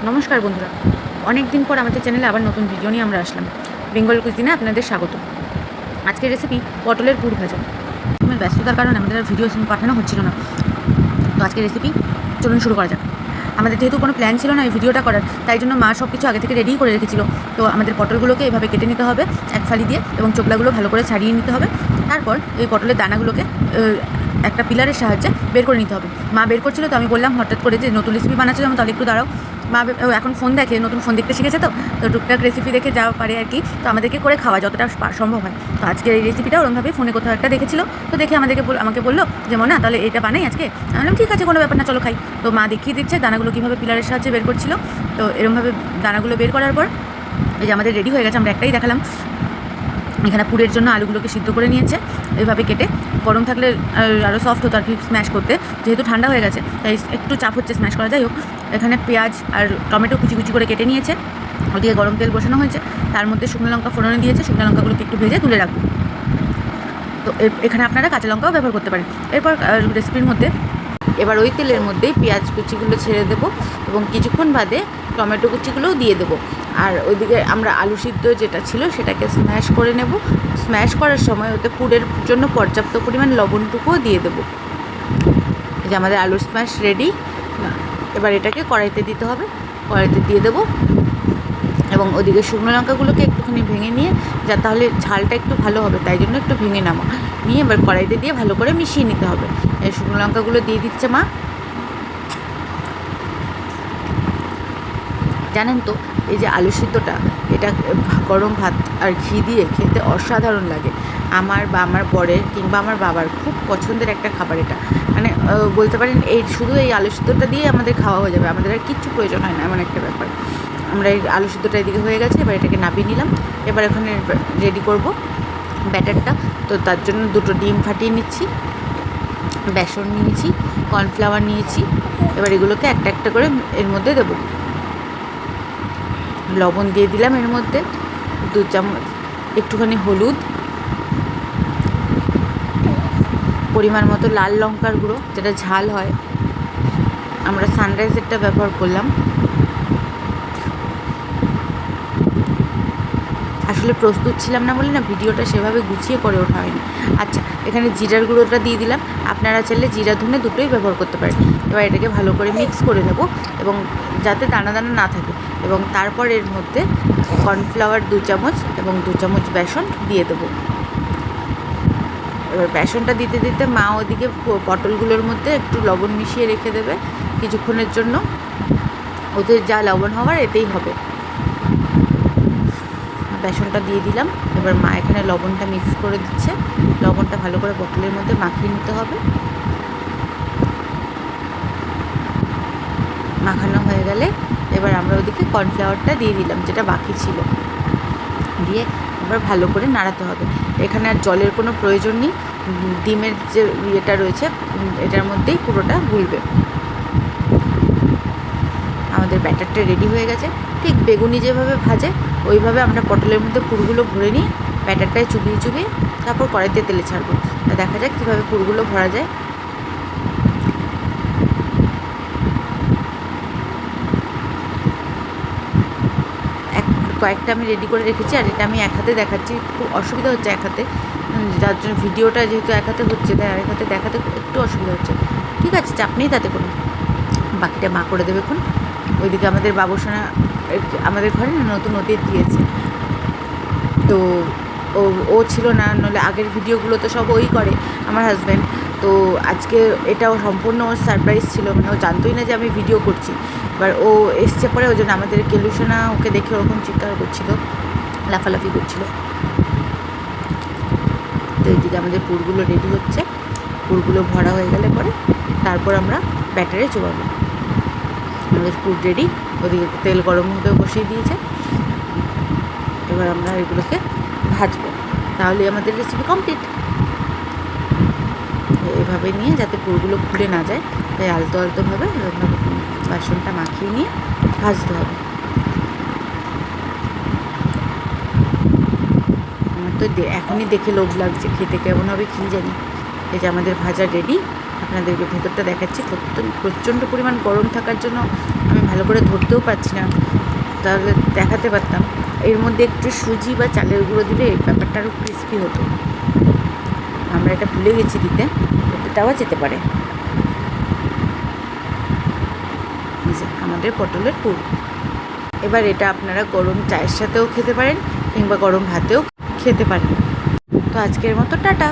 নমস্কার বন্ধুরা, অনেক দিন পর আমাদের চ্যানেলে আবার নতুন ভিডিও নিয়ে আমরা আসলাম। বেঙ্গল কুইজিনে আপনাদের স্বাগত। আজকের রেসিপি পটলের পুর ভাজা। আমার ব্যস্ততার কারণে আমাদের আর ভিডিও পাঠানো হচ্ছিল না, তো আজকের রেসিপি চলুন শুরু করা যাক। আমাদের যেহেতু কোনো প্ল্যান ছিল না এই ভিডিওটা করার, তাই জন্য মা সব কিছু আগে থেকে রেডি করে রেখেছিল। তো আমাদের পটলগুলোকে এভাবে কেটে নিতে হবে এক ফালি দিয়ে, এবং চোখলাগুলো ভালো করে ছাড়িয়ে নিতে হবে। তারপর এই পটলের দানাগুলোকে একটা পিলারের সাহায্যে বের করে নিতে হবে। মা বের করছিল, তো আমি বললাম হঠাৎ করে যে নতুন রেসিপি বানাচ্ছে, যেমন তাহলে একটু দাঁড়াও। মা এখন ফোন দেখে, নতুন ফোন দেখতে শিখেছে, তো টুকটাক রেসিপি দেখে যা পারে আর কি, তো আমাদেরকে করে খাওয়া যতটা সম্ভব হয়। তো আজকে এই রেসিপিটা ওরমভাবে ফোনে কোথাও একটা দেখেছিল, তো দেখে আমাকে বললো যে মনে তাহলে এটা বানাই আজকে। আমি বললাম ঠিক আছে, কোনো ব্যাপার না, চলো খাই। তো মা দেখিয়ে দিচ্ছে দানাগুলো কীভাবে পিলারের সাহায্যে বের করছিল। তো এরমভাবে দানাগুলো বের করার পর এই যে আমাদের রেডি হয়ে গেছে। আমরা একটাই দেখালাম। এখানে পুরের জন্য আলুগুলোকে সিদ্ধ করে নিয়েছে এইভাবে কেটে। গরম থাকলে আরও সফট হতো আর কি স্ম্যাশ করতে, যেহেতু ঠান্ডা হয়ে গেছে তাই একটু চাপ হচ্ছে স্ম্যাশ করা। যাই হোক, এখানে পেঁয়াজ আর টমেটো কুচি কুচি করে কেটে নিয়েছে। ওদিকে গরম তেল বসানো হয়েছে, তার মধ্যে শুকনো লঙ্কা ফোড়নে দিয়েছে। শুকনো লঙ্কাগুলোকে একটু ভেজে তুলে রাখবো। তো এখানে আপনারা কাঁচা লঙ্কাও ব্যবহার করতে পারেন। এরপর রেসিপির মধ্যে এবার ওই তেলের মধ্যেই পেঁয়াজ কুচিগুলো ছেড়ে দেবো, এবং কিছুক্ষণ বাদে টমেটো কুচিগুলোও দিয়ে দেবো। আর ওইদিকে আমরা আলু সিদ্ধ যেটা ছিল সেটাকে স্ম্যাশ করে নেব। স্ম্যাশ করার সময় ওতে পুরের জন্য পর্যাপ্ত পরিমাণ লবণটুকুও দিয়ে দেবো। এই যে আমাদের আলু স্ম্যাশ রেডি। এবার এটাকে কড়াইতে দিতে হবে, কড়াইতে দিয়ে দেবো। এবং ওদিকে শুকনো লঙ্কাগুলোকে একটুখানি ভেঙে নিয়ে, যা তাহলে ঝালটা একটু ভালো হবে, তাই জন্য একটু ভেঙে নেবো নিয়ে এবার কড়াইতে দিয়ে ভালো করে মিশিয়ে নিতে হবে। এই শুকনো লঙ্কাগুলো দিয়ে দিচ্ছে মা। জানেন তো, এই যে আলু সিদ্ধটা, এটা গরম ভাত আর ঘি দিয়ে খেতে অসাধারণ লাগে। আমার বা আমার বরের কিংবা আমার বাবার খুব পছন্দের একটা খাবার এটা। মানে বলতে পারেন এই শুধু এই আলু সিদ্ধটা দিয়ে আমাদের খাওয়া হয়ে যাবে, আমাদের আর কিচ্ছু প্রয়োজন হয় না, এমন একটা ব্যাপার। আমরা এই আলু সিদ্ধটা এদিকে হয়ে গেছে, এবার এটাকে নামিয়ে নিলাম। এবার এখানে রেডি করব ব্যাটারটা। তো তার জন্য দুটো ডিম ফাটিয়ে নিচ্ছি, বেসন নিয়েছি, কর্নফ্লাওয়ার নিয়েছি। এবার এগুলোকে একটা একটা করে এর মধ্যে দেবো। লবণ দিয়ে দিলাম এর মধ্যে, 2 চামচ, একটুখানি হলুদ, পরিমাণ মতো লাল লঙ্কার গুঁড়ো, যেটা ঝাল হয়। আমরা সানরাইজেরটা ব্যবহার করলাম। আসলে প্রস্তুত ছিলাম না বলে না ভিডিওটা সেভাবে গুছিয়ে করে ওঠা হয়নি। আচ্ছা, এখানে জিরার গুঁড়োটা দিয়ে দিলাম। আপনারা চাইলে জিরা ধনে দুটোই ব্যবহার করতে পারেন। এবার এটাকে ভালো করে মিক্স করে নেব, এবং যাতে দানা দানা না থাকে। এবং তারপর এর মধ্যে কর্নফ্লাওয়ার 2 চামচ এবং 2 চামচ বেসন দিয়ে দেবো। এবার বেসনটা দিতে দিতে মা ওদিকে পটলগুলোর মধ্যে একটু লবণ মিশিয়ে রেখে দেবে কিছুক্ষণের জন্য। ওদের যা লবণ হওয়ার এতেই হবে। বেসনটা দিয়ে দিলাম। এবার মা এখানে লবণটা মিক্স করে দিচ্ছে। লবণটা ভালো করে পটলের মধ্যে মাখিয়ে নিতে হবে। মাখানো হয়ে গেলে এবার আমরা ওদিকে কর্নফ্লাওয়ারটা দিয়ে দিলাম, যেটা বাকি ছিল, দিয়ে এবার ভালো করে নাড়াতে হবে। এখানে আর জলের কোনো প্রয়োজন নেই। ডিমের যে ইয়েটা রয়েছে এটার মধ্যেই পুরোটা গুলবে। আমাদের ব্যাটারটা রেডি হয়ে গেছে। ঠিক বেগুনি যেভাবে ভাজে ওইভাবে আমরা পটলের মধ্যে পুরগুলো ভরে নিয়ে ব্যাটারটায় চুবিয়ে চুবিয়ে তারপর কড়াইতে তেলে ছাড়বো। দেখা যাক কীভাবে পুরগুলো ভরা যায়। কয়েকটা আমি রেডি করে রেখেছি, আর এটা আমি এক হাতে দেখাচ্ছি। খুব অসুবিধা হচ্ছে এক হাতে, যার জন্য ভিডিওটা যেহেতু এক হাতে হচ্ছে তাই আরেক হাতে দেখাতে একটু অসুবিধা হচ্ছে। ঠিক আছে, চাপ নেই তাতে কোনো। বাকিটা মা করে দেবে এখন। ওইদিকে আমাদের বাবুসোনা আমাদের ঘরে নতুন অতিথি দিয়েছে, তো ও ছিল না, নাহলে আগের ভিডিওগুলো তো সব ওই করে, আমার হাজব্যান্ড। তো আজকে এটাও সম্পূর্ণ ওর সারপ্রাইজ ছিল, মানে ও জানতোই না যে আমি ভিডিও করছি। এবার ও এসছে পরে, ওই জন্য আমাদের কেলুসোনা ওকে দেখে ওরকম চিৎকার করছিল, লাফালাফি করছিল। তো এইদিকে আমাদের পুরগুলো রেডি হচ্ছে। পুরগুলো ভরা হয়ে গেলে পরে তারপর আমরা ব্যাটারে চোবাবো। আমাদের পুর রেডি। ওদিকে তেল গরম হতে বসিয়ে দিয়েছে। এবার আমরা এগুলোকে ভাজবো, তাহলে আমাদের রেসিপি কমপ্লিট। এভাবে নিয়ে যাতে পুরগুলো খুলে না যায়, তাই আলতো আলতোভাবে এরকমভাবে বেসনটা মাখিয়ে নিয়ে ভাজতে হবে। আমার তো এখনই দেখে লোভ লাগছে, খেতে কেমন হবে কী জানি। এই যে আমাদের ভাজা রেডি। আপনাদেরকে ভেতরটা দেখাচ্ছি। প্রচণ্ড পরিমাণ গরম থাকার জন্য আমি ভালো করে ধরতেও পারছি না, তাহলে দেখাতে পারতাম। এর মধ্যে একটু সুজি বা চালের গুঁড়ো দিলে ব্যাপারটা আরও ক্রিস্পি হতো। আমরা এটা ভুলে গেছি দিতে, এটা দেওয়া যেতে পারে। আমাদের পটলের পুর। এবার এটা আপনারা গরম চায়ের সাথেও খেতে পারেন কিংবা গরম ভাতেও খেতে পারেন। তো আজকের মতো টাটা।